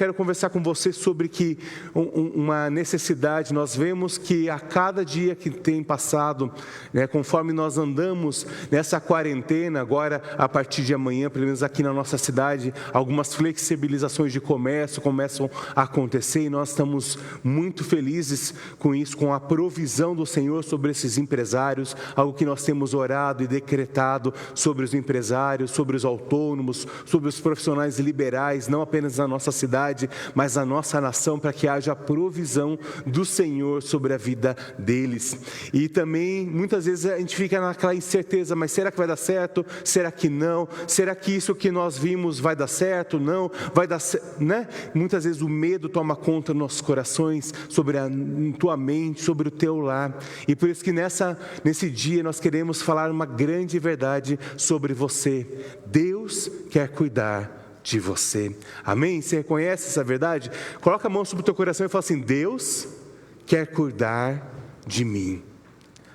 Quero conversar com você sobre uma necessidade. Nós vemos que a cada dia que tem passado, conforme nós andamos nessa quarentena, agora a partir de amanhã, pelo menos aqui na nossa cidade, algumas flexibilizações de comércio começam a acontecer, e nós estamos muito felizes com isso, com a provisão do Senhor sobre esses empresários, algo que nós temos orado e decretado sobre os empresários, sobre os autônomos, sobre os profissionais liberais, não apenas na nossa cidade, mas a nossa nação, para que haja provisão do Senhor sobre a vida deles. E também, muitas vezes a gente fica naquela incerteza, mas será que vai dar certo? Será que não? Será que isso que nós vimos vai dar certo? Não? Vai dar certo, né? Muitas vezes o medo toma conta dos nossos corações, sobre a tua mente, sobre o teu lar. E por isso que nesse dia nós queremos falar uma grande verdade sobre você. Deus quer cuidar de você. Amém? Você reconhece essa verdade? Coloca a mão sobre o teu coração e fala assim: Deus quer cuidar de mim.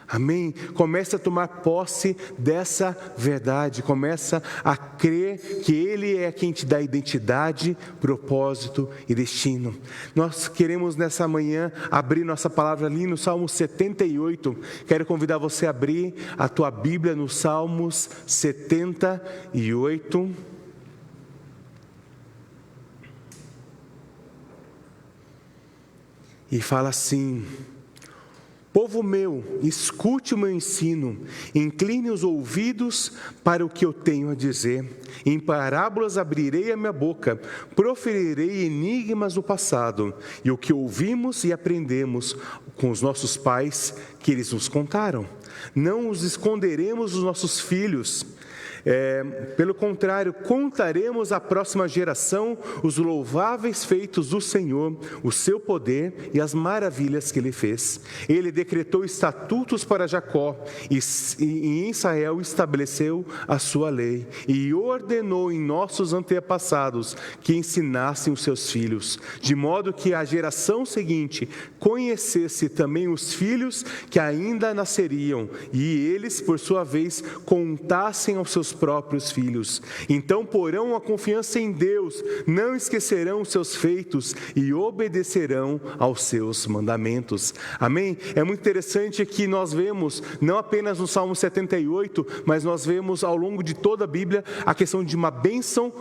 Amém? Começa a tomar posse dessa verdade. Começa a crer que Ele é quem te dá identidade, propósito e destino. Nós queremos nessa manhã abrir nossa palavra ali no Salmo 78. Quero convidar você a abrir a tua Bíblia no Salmos 78. E fala assim: povo meu, escute o meu ensino, incline os ouvidos para o que eu tenho a dizer. Em parábolas abrirei a minha boca, proferirei enigmas do passado, e o que ouvimos e aprendemos com os nossos pais, que eles nos contaram. Não os esconderemos dos nossos filhos. Pelo contrário, contaremos à próxima geração os louváveis feitos do Senhor, o seu poder e as maravilhas que Ele fez. Ele decretou estatutos para Jacó e em Israel estabeleceu a sua lei e ordenou em nossos antepassados que ensinassem os seus filhos, de modo que a geração seguinte conhecesse também os filhos que ainda nasceriam e eles, por sua vez, contassem aos seus próprios filhos. Então porão a confiança em Deus, não esquecerão os seus feitos e obedecerão aos seus mandamentos. Amém? É muito interessante que nós vemos, não apenas no Salmo 78, mas nós vemos ao longo de toda a Bíblia a questão de uma bênção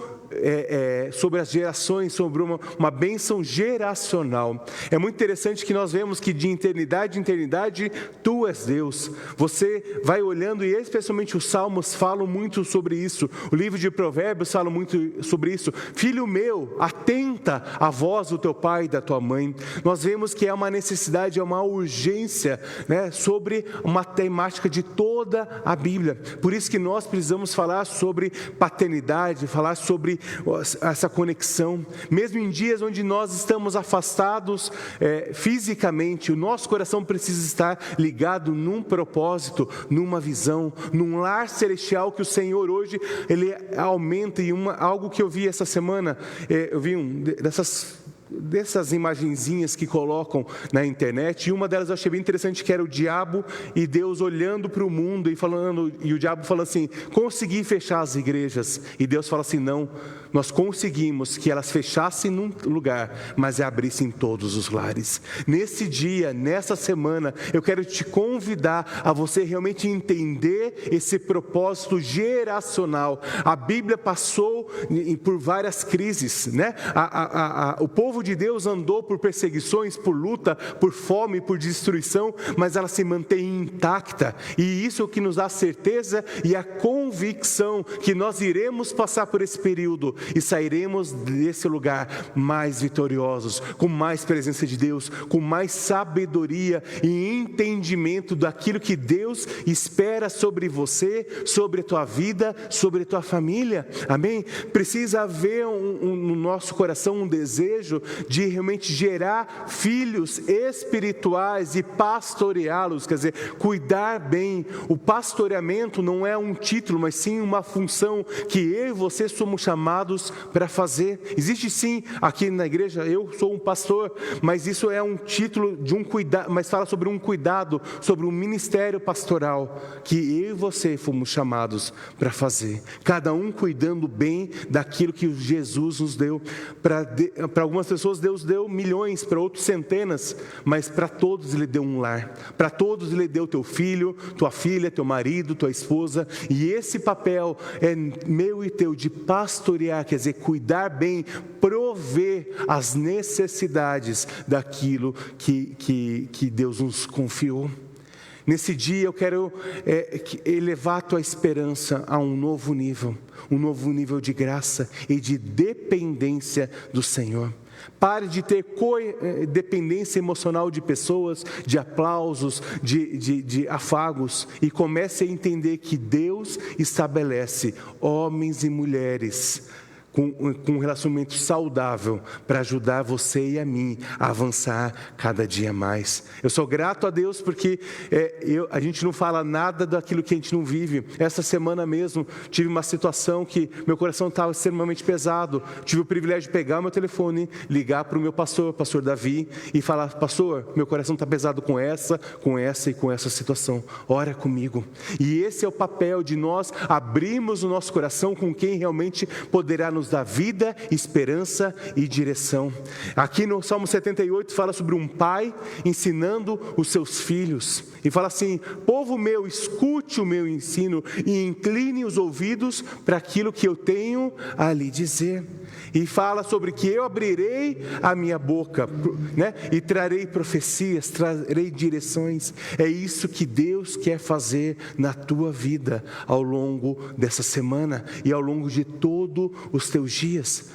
sobre as gerações, sobre uma bênção geracional. É muito interessante que nós vemos que de eternidade em eternidade, Tu és Deus. Você vai olhando, e especialmente os Salmos falam muito sobre isso. O livro de Provérbios fala muito sobre isso. Filho meu, atenta à voz do teu pai e da tua mãe. Nós vemos que é uma necessidade, é uma urgência, sobre uma temática de toda a Bíblia. Por isso que nós precisamos falar sobre paternidade, falar sobre essa conexão. Mesmo em dias onde nós estamos afastados fisicamente, o nosso coração precisa estar ligado num propósito, numa visão, num lar celestial que o Senhor hoje, Ele aumenta. E algo que eu vi essa semana, eu vi dessas imagenzinhas que colocam na internet, e uma delas eu achei bem interessante, que era o diabo e Deus olhando para o mundo e o diabo falando assim: consegui fechar as igrejas, e Deus fala assim: não, nós conseguimos que elas fechassem num lugar, mas abrissem todos os lares. Nesse dia, nessa semana, eu quero te convidar a você realmente entender esse propósito geracional. A Bíblia passou por várias crises, o povo de Deus andou por perseguições, por luta, por fome, por destruição, mas ela se mantém intacta, e isso é o que nos dá certeza e a convicção que nós iremos passar por esse período e sairemos desse lugar mais vitoriosos, com mais presença de Deus, com mais sabedoria e entendimento daquilo que Deus espera sobre você, sobre a tua vida, sobre a tua família. Amém? Precisa haver no nosso coração um desejo de realmente gerar filhos espirituais e pastoreá-los, quer dizer, cuidar bem. O pastoreamento não é um título, mas sim uma função que eu e você somos chamados para fazer. Existe sim, aqui na igreja, eu sou um pastor, mas isso é um título de um cuidado, mas fala sobre um cuidado, sobre um ministério pastoral, que eu e você fomos chamados para fazer. Cada um cuidando bem daquilo que Jesus nos deu. Para algumas pessoas Deus deu milhões, para outros centenas, mas para todos Ele deu um lar. Para todos Ele deu teu filho, tua filha, teu marido, tua esposa. E esse papel é meu e teu de pastorear, quer dizer, cuidar bem, prover as necessidades daquilo que Deus nos confiou. Nesse dia eu quero elevar a tua esperança a um novo nível de graça e de dependência do Senhor. Pare de ter dependência emocional de pessoas, de aplausos, de afagos, e comece a entender que Deus estabelece homens e mulheres com um relacionamento saudável para ajudar você e a mim a avançar cada dia mais. Eu sou grato a Deus porque a gente não fala nada daquilo que a gente não vive. Essa semana mesmo tive uma situação que meu coração estava extremamente pesado. Tive o privilégio de pegar meu telefone, ligar para o meu pastor Davi, e falar: pastor, meu coração está pesado com essa e com essa situação. Ora comigo. E esse é o papel de nós abrirmos o nosso coração com quem realmente poderá nos dar vida, esperança e direção. Aqui no Salmo 78 fala sobre um pai ensinando os seus filhos, e fala assim: povo meu, escute o meu ensino e incline os ouvidos para aquilo que eu tenho a lhe dizer. E fala sobre que eu abrirei a minha boca, né? E trarei profecias, trarei direções. É isso que Deus quer fazer na tua vida ao longo dessa semana e ao longo de todos os teus dias.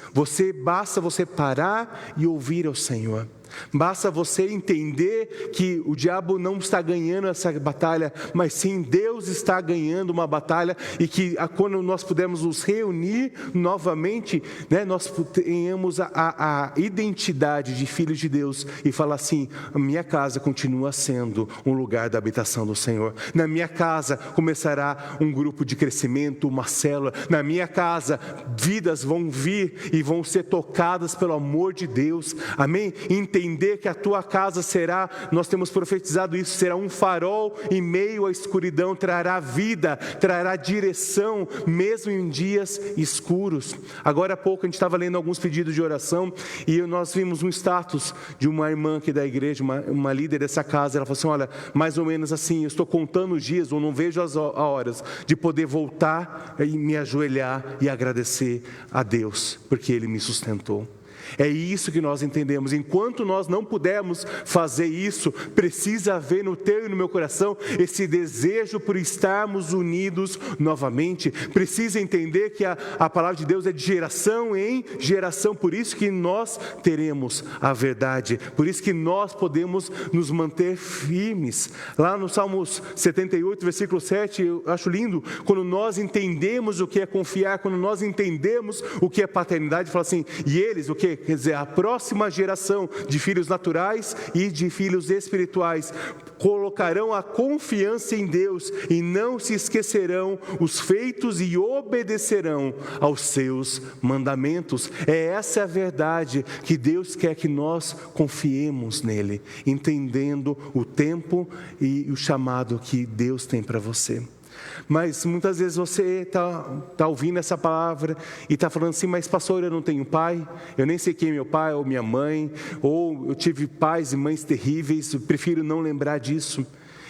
Basta você parar e ouvir ao Senhor. Basta você entender que o diabo não está ganhando essa batalha, mas sim Deus está ganhando uma batalha, e que quando nós pudermos nos reunir novamente, né, nós tenhamos a identidade de filhos de Deus e falar assim: a minha casa continua sendo um lugar da habitação do Senhor. Na minha casa começará um grupo de crescimento, uma célula. Na minha casa vidas vão vir e vão ser tocadas pelo amor de Deus. Amém? Entender que a tua casa será, nós temos profetizado isso, será um farol em meio à escuridão, trará vida, trará direção, mesmo em dias escuros. Agora há pouco a gente estava lendo alguns pedidos de oração, e nós vimos um status de uma irmã aqui da igreja, uma líder dessa casa. Ela falou assim: olha, mais ou menos assim, eu estou contando os dias, ou não vejo as horas de poder voltar e me ajoelhar e agradecer a Deus, porque Ele me sustentou. É isso que nós entendemos. Enquanto nós não pudermos fazer isso, precisa haver no teu e no meu coração esse desejo por estarmos unidos novamente. Precisa entender que a palavra de Deus é de geração em geração. Por isso que nós teremos a verdade, por isso que nós podemos nos manter firmes. Lá no Salmos 78, versículo 7, eu acho lindo, quando nós entendemos o que é confiar, quando nós entendemos o que é paternidade, fala assim: e eles, o que? Quer dizer, a próxima geração de filhos naturais e de filhos espirituais colocarão a confiança em Deus e não se esquecerão os feitos e obedecerão aos seus mandamentos. Essa é a verdade que Deus quer que nós confiemos nele, entendendo o tempo e o chamado que Deus tem para você. Mas muitas vezes você está ouvindo essa palavra e está falando assim: mas pastor, eu não tenho pai, eu nem sei quem é meu pai ou minha mãe, ou eu tive pais e mães terríveis, eu prefiro não lembrar disso.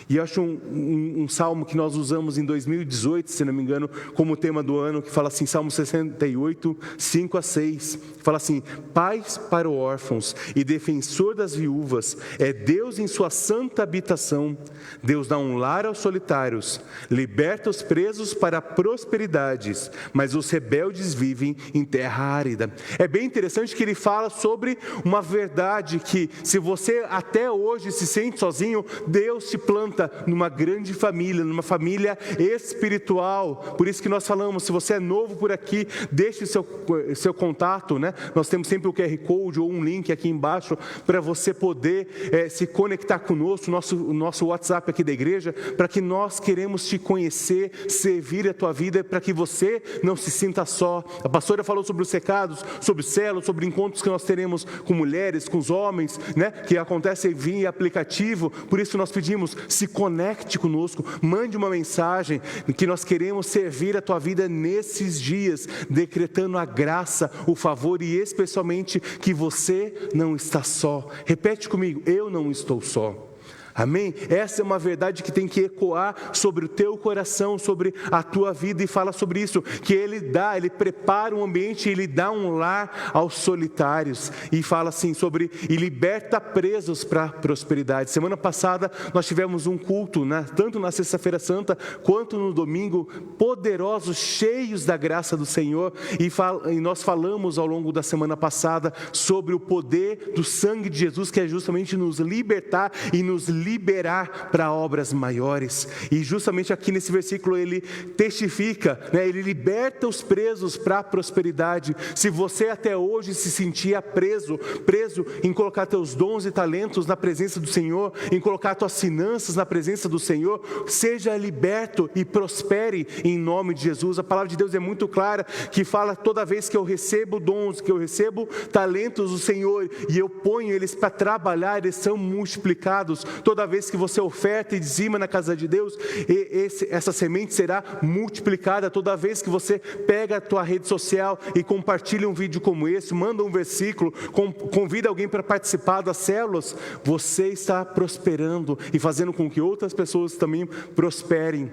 E eu acho um salmo que nós usamos em 2018, se não me engano, como tema do ano, que fala assim, Salmo 68, 5-6, fala assim: paz para os órfãos e defensor das viúvas, é Deus em sua santa habitação. Deus dá um lar aos solitários, liberta os presos para prosperidades, mas os rebeldes vivem em terra árida. É bem interessante que ele fala sobre uma verdade que, se você até hoje se sente sozinho, Deus te planta porta numa grande família, numa família espiritual. Por isso que nós falamos, se você é novo por aqui, deixe seu contato, né? Nós temos sempre o QR Code ou um link aqui embaixo para você poder se conectar conosco, o nosso WhatsApp aqui da igreja, para que nós queremos te conhecer, servir a tua vida, para que você não se sinta só. A pastora falou sobre os recados, sobre células, sobre encontros que nós teremos com mulheres, com os homens, né? Que acontecem via aplicativo. Por isso nós pedimos, se conecte conosco, mande uma mensagem, que nós queremos servir a tua vida nesses dias, decretando a graça, o favor e especialmente que você não está só. Repete comigo, eu não estou só. Amém? Essa é uma verdade que tem que ecoar sobre o teu coração, sobre a tua vida, e fala sobre isso, que Ele prepara um ambiente, Ele dá um lar aos solitários, e fala assim sobre, e liberta presos para a prosperidade. Semana passada nós tivemos um culto, né, tanto na sexta-feira santa, quanto no domingo, poderosos, cheios da graça do Senhor, e nós falamos ao longo da semana passada sobre o poder do sangue de Jesus, que é justamente nos libertar e nos liberar para obras maiores. E justamente aqui nesse versículo ele testifica, né? Ele liberta os presos para a prosperidade. Se você até hoje se sentia preso em colocar teus dons e talentos na presença do Senhor, em colocar tuas finanças na presença do Senhor, seja liberto e prospere em nome de Jesus. A palavra de Deus é muito clara, que fala, toda vez que eu recebo dons, que eu recebo talentos do Senhor, e eu ponho eles para trabalhar, eles são multiplicados. Toda vez que você oferta e dizima na casa de Deus, essa semente será multiplicada. Toda vez que você pega a tua rede social e compartilha um vídeo como esse, manda um versículo, convida alguém para participar das células, você está prosperando e fazendo com que outras pessoas também prosperem,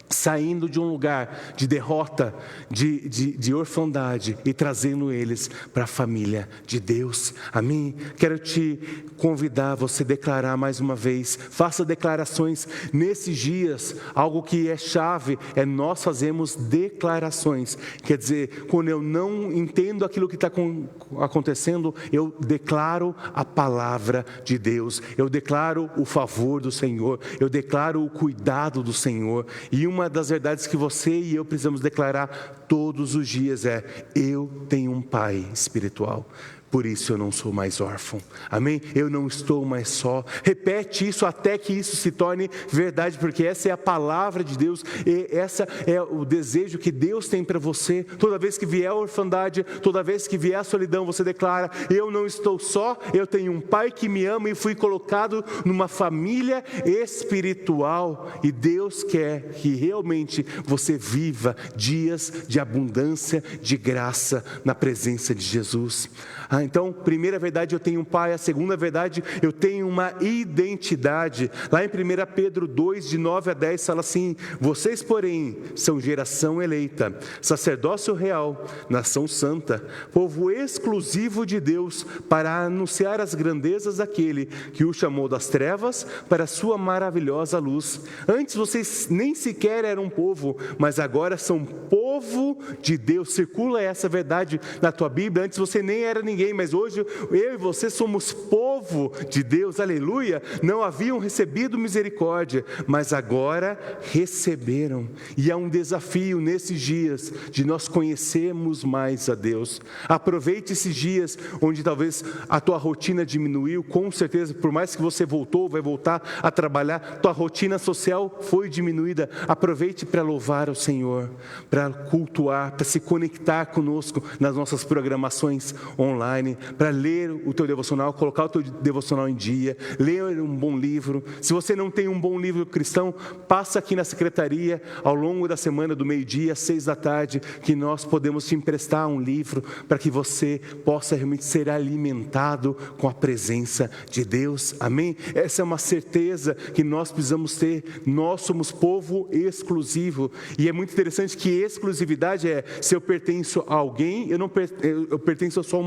saindo de um lugar de derrota, de orfandade, e trazendo eles para a família de Deus. Amém? Quero te convidar, você declarar mais uma vez, faça declarações nesses dias. Algo que é chave é nós fazemos declarações. Quer dizer, quando eu não entendo aquilo que está acontecendo, eu declaro a palavra de Deus, eu declaro o favor do Senhor, eu declaro o cuidado do Senhor. E uma das verdades que você e eu precisamos declarar todos os dias é: eu tenho um pai espiritual, por isso eu não sou mais órfão. Amém? Eu não estou mais só. Repete isso até que isso se torne verdade, porque essa é a palavra de Deus, e essa é o desejo que Deus tem para você. Toda vez que vier a orfandade, toda vez que vier a solidão, você declara: eu não estou só, eu tenho um pai que me ama e fui colocado numa família espiritual, e Deus quer que realmente você viva dias de abundância, de graça na presença de Jesus. Então, primeira verdade, eu tenho um pai. A segunda verdade, eu tenho uma identidade. Lá em 1 Pedro 2, de 9 a 10, fala assim: vocês, porém, são geração eleita, sacerdócio real, nação santa, povo exclusivo de Deus, para anunciar as grandezas daquele que o chamou das trevas para a sua maravilhosa luz. Antes vocês nem sequer eram povo, mas agora são povo de Deus. Circula essa verdade na tua Bíblia. Antes você nem era ninguém, mas hoje eu e você somos povo de Deus, aleluia. Não haviam recebido misericórdia, mas agora receberam. E há um desafio nesses dias de nós conhecermos mais a Deus. Aproveite esses dias onde talvez a tua rotina diminuiu. Com certeza, por mais que você vai voltar a trabalhar, tua rotina social foi diminuída. Aproveite para louvar ao Senhor, para cultuar, para se conectar conosco nas nossas programações online, para ler o teu devocional, colocar o teu devocional em dia, ler um bom livro. Se você não tem um bom livro cristão, passa aqui na secretaria ao longo da semana, do meio-dia às 6 da tarde, que nós podemos te emprestar um livro para que você possa realmente ser alimentado com a presença de Deus. Amém? Essa é uma certeza que nós precisamos ter. Nós somos povo exclusivo, e é muito interessante que exclusividade é: se eu pertenço a alguém, eu pertenço a só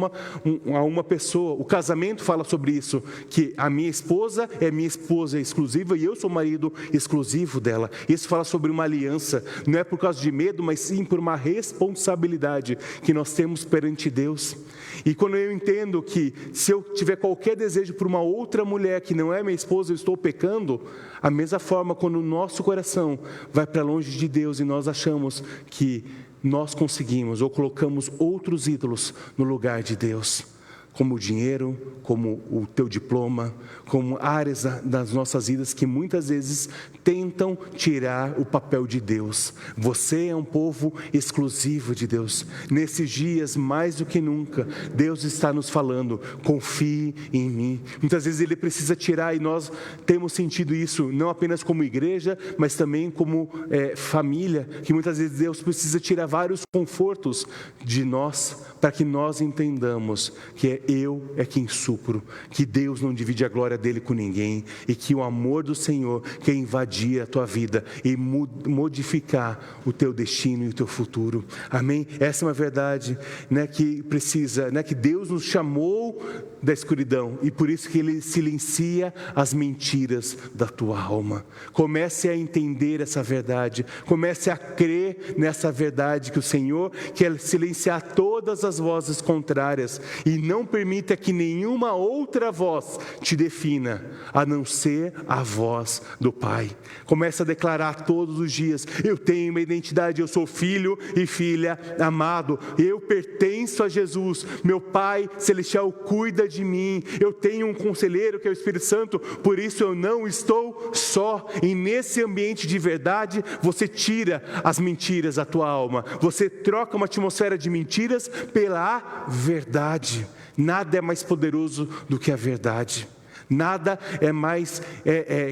a uma pessoa. O casamento fala sobre isso, que a minha esposa é minha esposa exclusiva e eu sou marido exclusivo dela. Isso fala sobre uma aliança, não é por causa de medo, mas sim por uma responsabilidade que nós temos perante Deus. E quando eu entendo que se eu tiver qualquer desejo por uma outra mulher que não é minha esposa, eu estou pecando, a mesma forma quando o nosso coração vai para longe de Deus e nós achamos que nós conseguimos ou colocamos outros ídolos no lugar de Deus, como o dinheiro, como o teu diploma, como áreas das nossas vidas que muitas vezes tentam tirar o papel de Deus. Você é um povo exclusivo de Deus. Nesses dias, mais do que nunca, Deus está nos falando, confie em mim. Muitas vezes Ele precisa tirar, e nós temos sentido isso, não apenas como igreja, mas também como família, que muitas vezes Deus precisa tirar vários confortos de nós, para que nós entendamos que eu é quem supro, que Deus não divide a glória dele com ninguém, e que o amor do Senhor quer invadir a tua vida e modificar o teu destino e o teu futuro. Amém? Essa é uma verdade, né, que precisa, né, que Deus nos chamou da escuridão e por isso que Ele silencia as mentiras da tua alma. Comece a entender essa verdade, comece a crer nessa verdade, que o Senhor quer silenciar todas as vozes contrárias e não permita que nenhuma outra voz te defina, a não ser a voz do Pai. Comece a declarar todos os dias: eu tenho uma identidade, eu sou filho e filha amado, eu pertenço a Jesus, meu Pai Celestial cuida de mim, eu tenho um conselheiro que é o Espírito Santo, por isso eu não estou só. E nesse ambiente de verdade, você tira as mentiras da tua alma, você troca uma atmosfera de mentiras pela verdade. Nada é mais poderoso do que a verdade. Nada é mais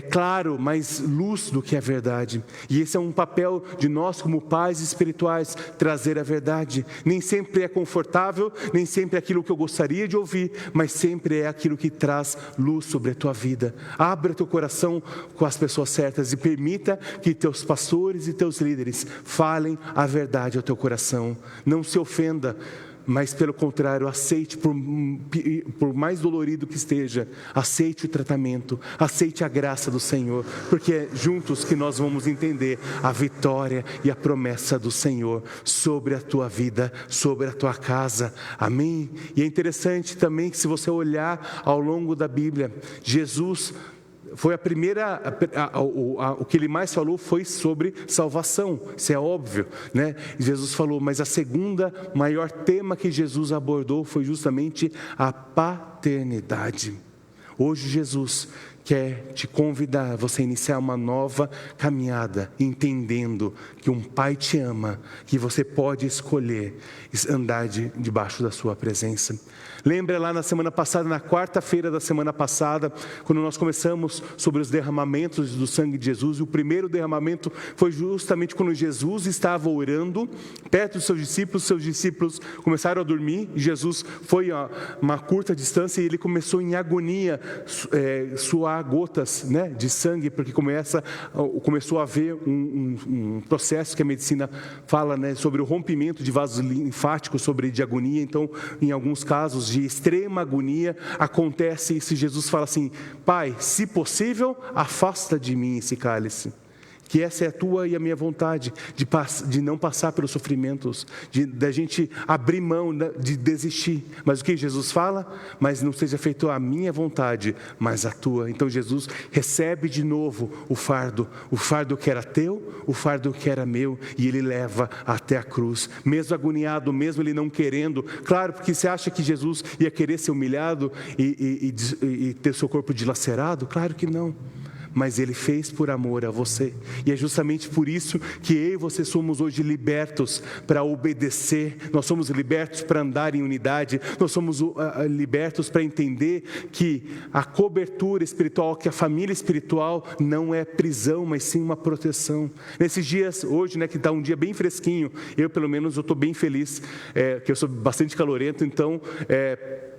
claro, mais luz do que a verdade. E esse é um papel de nós como pais espirituais, trazer a verdade. Nem sempre é confortável, nem sempre é aquilo que eu gostaria de ouvir, mas sempre é aquilo que traz luz sobre a tua vida. Abra teu coração com as pessoas certas e permita que teus pastores e teus líderes falem a verdade ao teu coração. Não se ofenda, mas pelo contrário, aceite, por mais dolorido que esteja, aceite o tratamento, aceite a graça do Senhor, porque é juntos que nós vamos entender a vitória e a promessa do Senhor sobre a tua vida, sobre a tua casa. Amém? E é interessante também que, se você olhar ao longo da Bíblia, Jesus foi a primeira, o que ele mais falou foi sobre salvação, isso é óbvio, né? Jesus falou, mas a segunda maior tema que Jesus abordou foi justamente a paternidade. Hoje Jesus quer te convidar a você iniciar uma nova caminhada, entendendo que um Pai te ama, que você pode escolher andar debaixo da sua presença. Lembra lá na semana passada, na quarta-feira da semana passada, quando nós começamos sobre os derramamentos do sangue de Jesus, e o primeiro derramamento foi justamente quando Jesus estava orando perto dos seus discípulos começaram a dormir, e Jesus foi a uma curta distância e ele começou em agonia suar gotas, né, de sangue, porque começou a haver um processo que a medicina fala, né, sobre o rompimento de vasos linfáticos, de agonia. Então, em alguns casos de extrema agonia, acontece isso. Jesus fala assim: Pai, se possível, afasta de mim esse cálice. Que essa é a tua e a minha vontade, de não passar pelos sofrimentos, da gente abrir mão, de desistir. Mas o que Jesus fala? Mas não seja feito a minha vontade, mas a tua. Então Jesus recebe de novo o fardo que era teu, o fardo que era meu, e ele leva até a cruz, mesmo agoniado, mesmo ele não querendo. Claro, porque você acha que Jesus ia querer ser humilhado e ter seu corpo dilacerado? Claro que não. Mas Ele fez por amor a você. E é justamente por isso que eu e você somos hoje libertos para obedecer. Nós somos libertos para andar em unidade. Nós somos libertos para entender que a cobertura espiritual, que a família espiritual não é prisão, mas sim uma proteção. Nesses dias, hoje, né, que está um dia bem fresquinho, eu pelo menos estou bem feliz, que eu sou bastante calorento, então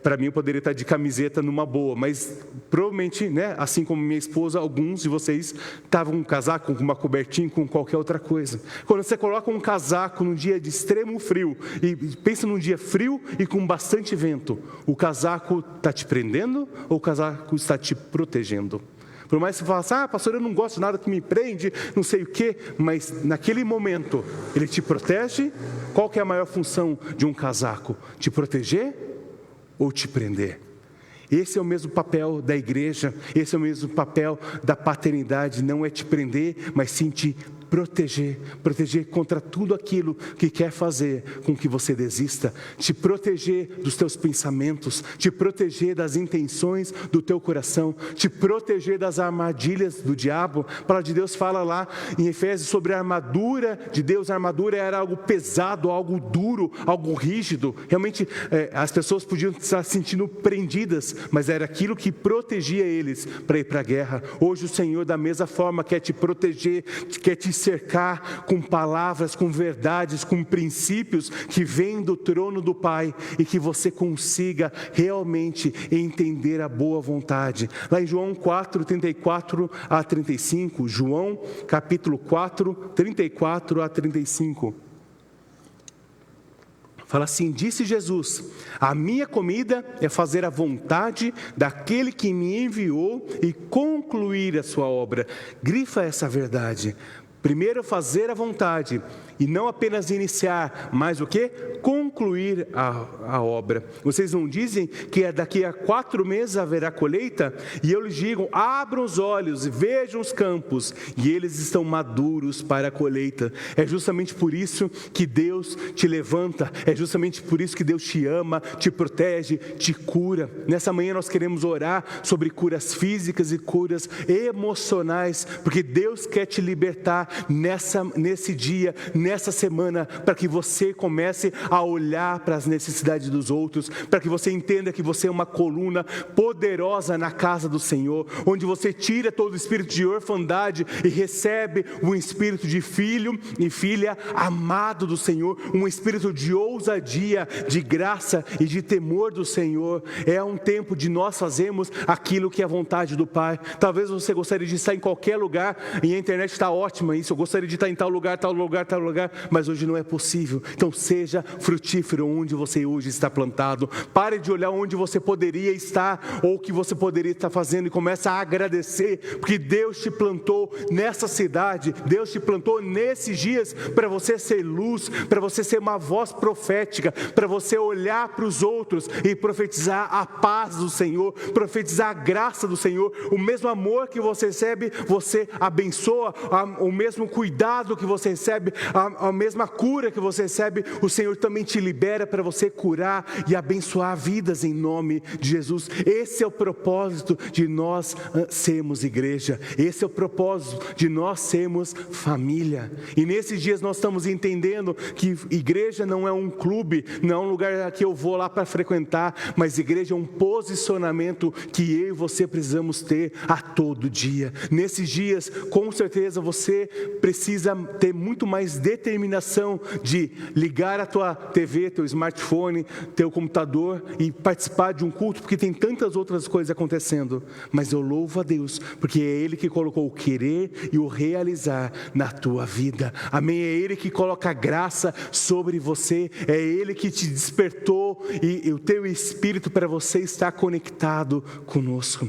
para mim eu poderia estar de camiseta numa boa, mas provavelmente, né, assim como minha esposa, alguns de vocês estavam com um casaco, com uma cobertinha, com qualquer outra coisa. Quando você coloca um casaco num dia de extremo frio, e pensa num dia frio e com bastante vento, o casaco está te prendendo ou o casaco está te protegendo? Por mais que você fale, pastor, eu não gosto de nada que me prende, não sei o quê, mas naquele momento, ele te protege. Qual que é a maior função de um casaco? Te proteger ou te prender? Esse é o mesmo papel da igreja, esse é o mesmo papel da paternidade, não é te prender, mas sim te proteger contra tudo aquilo que quer fazer com que você desista, te proteger dos teus pensamentos, te proteger das intenções do teu coração, te proteger das armadilhas do diabo. A palavra de Deus fala lá em Efésios sobre a armadura de Deus. A armadura era algo pesado, algo duro, algo rígido. Realmente as pessoas podiam estar se sentindo prendidas, mas era aquilo que protegia eles para ir para a guerra. Hoje o Senhor, da mesma forma, quer te proteger, quer te cercar com palavras, com verdades, com princípios que vêm do trono do Pai, e que você consiga realmente entender a boa vontade. Lá em João 4, 34 a 35, João capítulo 4, 34 a 35. Fala assim: disse Jesus, a minha comida é fazer a vontade daquele que me enviou e concluir a sua obra. Grifa essa verdade. Primeiro fazer a vontade, e não apenas iniciar, mas o quê? Concluir a obra. Vocês não dizem que daqui a 4 meses haverá colheita? E eu lhes digo, abram os olhos e vejam os campos, e eles estão maduros para a colheita. É justamente por isso que Deus te levanta, é justamente por isso que Deus te ama, te protege, te cura. Nessa manhã nós queremos orar sobre curas físicas e curas emocionais, porque Deus quer te libertar nesse dia, nessa semana, para que você comece a olhar para as necessidades dos outros, para que você entenda que você é uma coluna poderosa na casa do Senhor, onde você tira todo o espírito de orfandade e recebe um espírito de filho e filha amado do Senhor, um espírito de ousadia, de graça e de temor do Senhor. É um tempo de nós fazermos aquilo que é a vontade do Pai. Talvez você gostaria de estar em qualquer lugar, e a internet está ótima, isso, eu gostaria de estar em tal lugar, mas hoje não é possível. Então seja frutífero onde você hoje está plantado. Pare de olhar onde você poderia estar ou o que você poderia estar fazendo, e comece a agradecer, porque Deus te plantou nessa cidade, Deus te plantou nesses dias para você ser luz, para você ser uma voz profética, para você olhar para os outros e profetizar a paz do Senhor, profetizar a graça do Senhor. O mesmo amor que você recebe, você abençoa, o mesmo cuidado que você recebe, a mesma cura que você recebe, o Senhor também te libera para você curar e abençoar vidas em nome de Jesus. Esse é o propósito de nós sermos igreja, esse é o propósito de nós sermos família. E nesses dias nós estamos entendendo que igreja não é um clube, não é um lugar que eu vou lá para frequentar, mas igreja é um posicionamento que eu e você precisamos ter a todo dia. Nesses dias, com certeza você precisa ter muito mais determinação de ligar a tua TV, teu smartphone, teu computador e participar de um culto, porque tem tantas outras coisas acontecendo. Mas eu louvo a Deus, porque é Ele que colocou o querer e o realizar na tua vida. Amém? É Ele que coloca a graça sobre você, é Ele que te despertou e o teu espírito para você estar conectado conosco.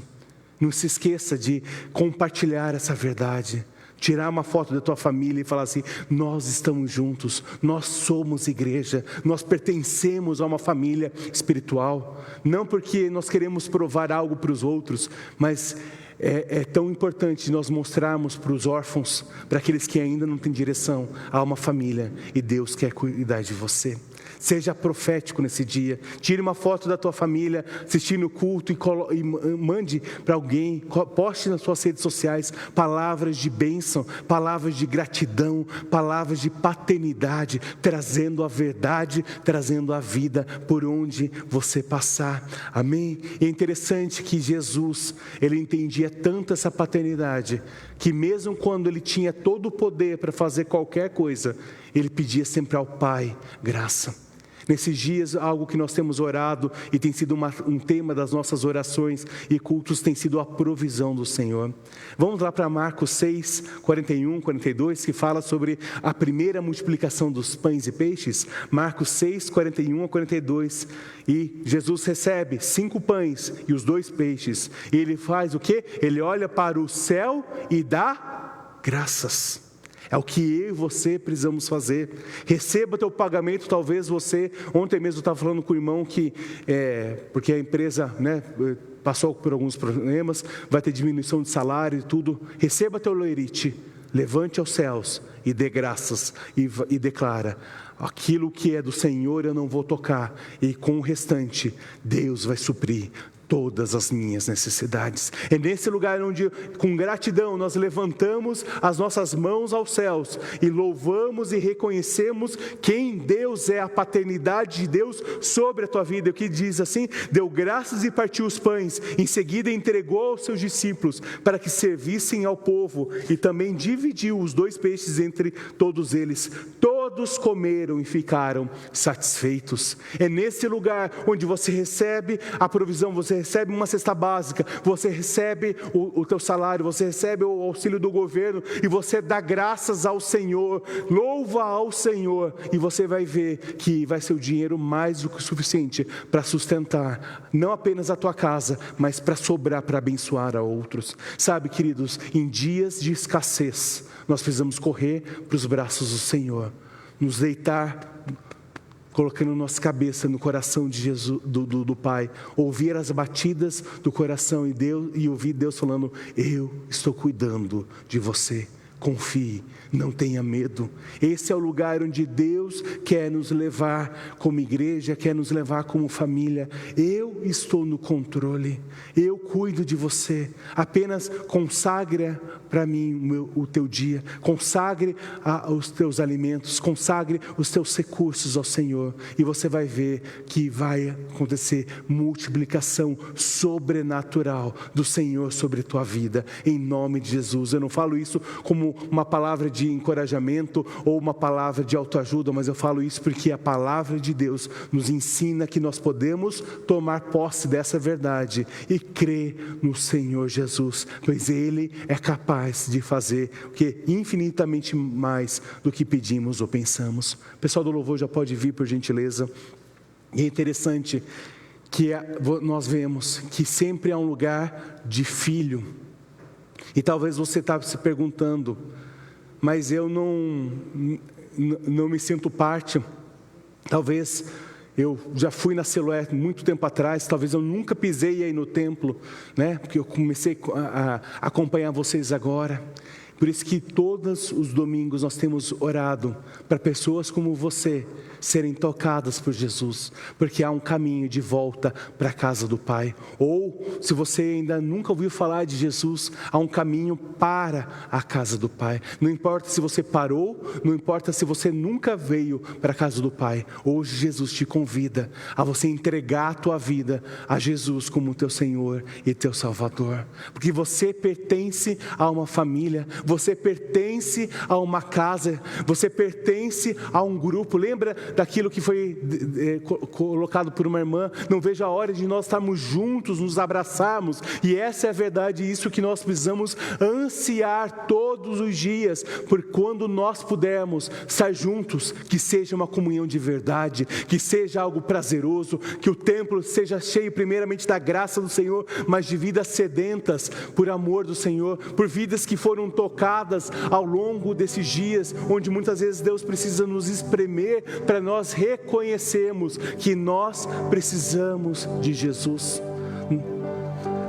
Não se esqueça de compartilhar essa verdade. Tirar uma foto da tua família e falar assim: nós estamos juntos, nós somos igreja, nós pertencemos a uma família espiritual. Não porque nós queremos provar algo para os outros, mas é tão importante nós mostrarmos para os órfãos, para aqueles que ainda não têm direção, há uma família e Deus quer cuidar de você. Seja profético nesse dia. Tire uma foto da tua família assistindo o culto e mande para alguém. Poste nas suas redes sociais palavras de bênção, palavras de gratidão, palavras de paternidade, trazendo a verdade, trazendo a vida por onde você passar. Amém? E é interessante que Jesus, Ele entendia tanto essa paternidade, que mesmo quando Ele tinha todo o poder para fazer qualquer coisa, Ele pedia sempre ao Pai graça. Nesses dias, algo que nós temos orado e tem sido um tema das nossas orações e cultos tem sido a provisão do Senhor. Vamos lá para Marcos 6, 41, 42, que fala sobre a primeira multiplicação dos pães e peixes. Marcos 6, 41 a 42. E Jesus recebe 5 pães e os 2 peixes. E ele faz o quê? Ele olha para o céu e dá graças. É o que eu e você precisamos fazer. Receba teu pagamento. Talvez você, ontem mesmo eu estava falando com o irmão que, porque a empresa, passou por alguns problemas, vai ter diminuição de salário e tudo. Receba teu lerite, levante aos céus e dê graças e declara: aquilo que é do Senhor eu não vou tocar, e com o restante Deus vai suprir todas as minhas necessidades. É nesse lugar onde, com gratidão, nós levantamos as nossas mãos aos céus e louvamos e reconhecemos quem Deus é, a paternidade de Deus sobre a tua vida. O que diz assim: deu graças e partiu os pães, em seguida entregou aos seus discípulos para que servissem ao povo, e também dividiu os 2 peixes entre todos eles. Todos comeram e ficaram satisfeitos. É nesse lugar onde você recebe a provisão, você recebe uma cesta básica, você recebe o teu salário, você recebe o auxílio do governo, e você dá graças ao Senhor, louva ao Senhor, e você vai ver que vai ser o dinheiro mais do que o suficiente para sustentar, não apenas a tua casa, mas para sobrar, para abençoar a outros. Sabe, queridos, em dias de escassez, nós precisamos correr para os braços do Senhor, nos deitar, colocando nossa cabeça no coração de Jesus, do Pai, ouvir as batidas do coração e ouvir Deus falando: eu estou cuidando de você, confie, não tenha medo. Esse é o lugar onde Deus quer nos levar como igreja, quer nos levar como família. Eu estou no controle, eu cuido de você. Apenas consagre para mim o teu dia, consagre os teus alimentos, consagre os teus recursos ao Senhor, e você vai ver que vai acontecer multiplicação sobrenatural do Senhor sobre a tua vida, em nome de Jesus. Eu não falo isso como uma palavra de encorajamento ou uma palavra de autoajuda, mas eu falo isso porque a palavra de Deus nos ensina que nós podemos tomar posse dessa verdade e crer no Senhor Jesus, pois Ele é capaz de fazer o que infinitamente mais do que pedimos ou pensamos. O pessoal do louvor já pode vir, por gentileza. E é interessante que nós vemos que sempre há um lugar de filho. E talvez você está se perguntando: mas eu não me sinto parte. Talvez eu já fui na Siloé muito tempo atrás, talvez eu nunca pisei aí no templo, porque eu comecei a acompanhar vocês agora. Por isso que todos os domingos nós temos orado para pessoas como você serem tocadas por Jesus, porque há um caminho de volta para a casa do Pai. Ou, se você ainda nunca ouviu falar de Jesus, há um caminho para a casa do Pai. Não importa se você parou, não importa se você nunca veio para a casa do Pai, hoje Jesus te convida a você entregar a tua vida a Jesus como teu Senhor e teu Salvador, porque você pertence a uma família, você pertence a uma casa, você pertence a um grupo. Lembra daquilo que foi colocado por uma irmã: não vejo a hora de nós estarmos juntos, nos abraçarmos. E essa é a verdade, isso que nós precisamos ansiar todos os dias, porque quando nós pudermos estar juntos, que seja uma comunhão de verdade, que seja algo prazeroso, que o templo seja cheio primeiramente da graça do Senhor, mas de vidas sedentas por amor do Senhor, por vidas que foram tocadas ao longo desses dias, onde muitas vezes Deus precisa nos espremer para nós reconhecermos que nós precisamos de Jesus.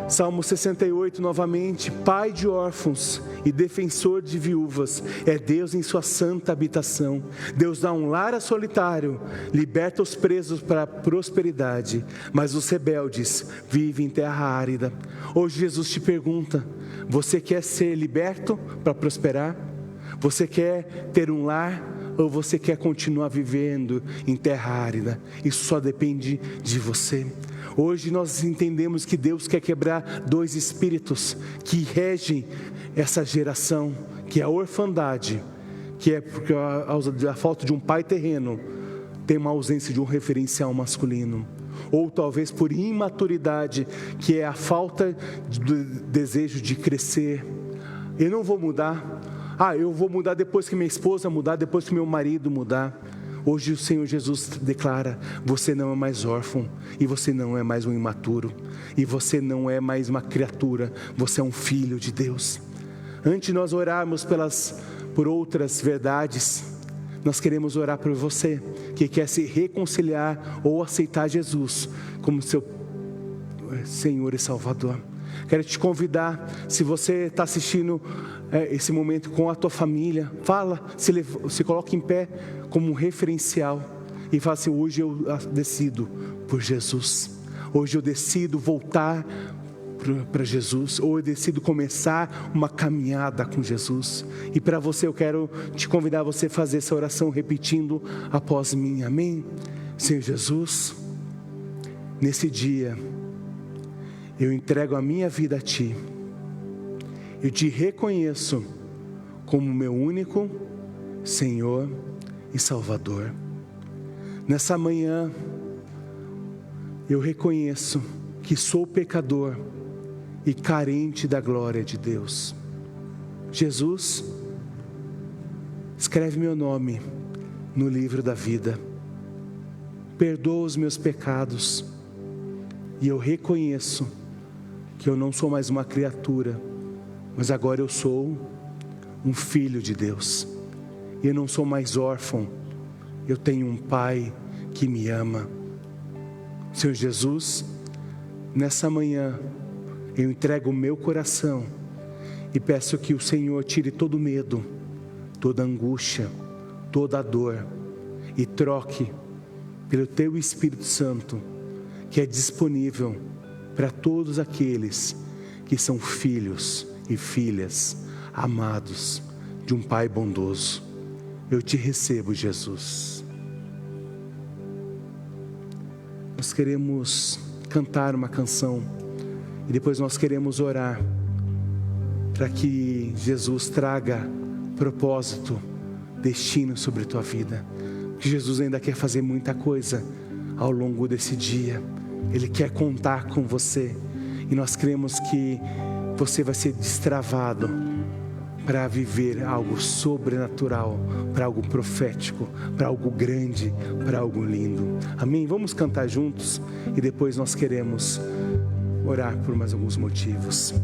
Salmo 68 novamente: Pai de órfãos e defensor de viúvas, é Deus em sua santa habitação. Deus dá um lar a solitário, liberta os presos para a prosperidade, mas os rebeldes vivem em terra árida. Hoje Jesus te pergunta: você quer ser liberto para prosperar? Você quer ter um lar? Ou você quer continuar vivendo em terra árida? Isso só depende de você. Hoje nós entendemos que Deus quer quebrar 2 espíritos que regem essa geração, que é a orfandade, que é porque a falta de um pai terreno, tem uma ausência de um referencial masculino, ou talvez por imaturidade, que é a falta do desejo de crescer. Eu não vou mudar. Eu vou mudar depois que minha esposa mudar, depois que meu marido mudar. Hoje o Senhor Jesus declara: você não é mais órfão, e você não é mais um imaturo, e você não é mais uma criatura, você é um filho de Deus. Antes de nós orarmos por outras verdades, nós queremos orar por você que quer se reconciliar ou aceitar Jesus como seu Senhor e Salvador. Quero te convidar, se você está assistindo esse momento com a tua família, se coloque em pé como um referencial e fala assim: hoje eu decido por Jesus, hoje eu decido voltar para Jesus, ou eu decido começar uma caminhada com Jesus. E para você, eu quero te convidar a você fazer essa oração repetindo após mim, amém? Senhor Jesus, nesse dia eu entrego a minha vida a Ti, eu Te reconheço como meu único Senhor e Salvador. Nessa manhã eu reconheço que sou pecador e carente da glória de Deus. Jesus, escreve meu nome no livro da vida, perdoa os meus pecados, e eu reconheço que eu não sou mais uma criatura, mas agora eu sou um filho de Deus. Eu não sou mais órfão, eu tenho um Pai que me ama. Senhor Jesus, nessa manhã eu entrego o meu coração e peço que o Senhor tire todo medo, toda angústia, toda dor, e troque pelo Teu Espírito Santo, que é disponível para todos aqueles que são filhos e filhas amados de um Pai bondoso. Eu Te recebo, Jesus. Nós queremos cantar uma canção e depois nós queremos orar para que Jesus traga propósito, destino sobre a tua vida. Que Jesus ainda quer fazer muita coisa ao longo desse dia. Ele quer contar com você, e nós cremos que você vai ser destravado para viver algo sobrenatural, para algo profético, para algo grande, para algo lindo. Amém? Vamos cantar juntos e depois nós queremos orar por mais alguns motivos.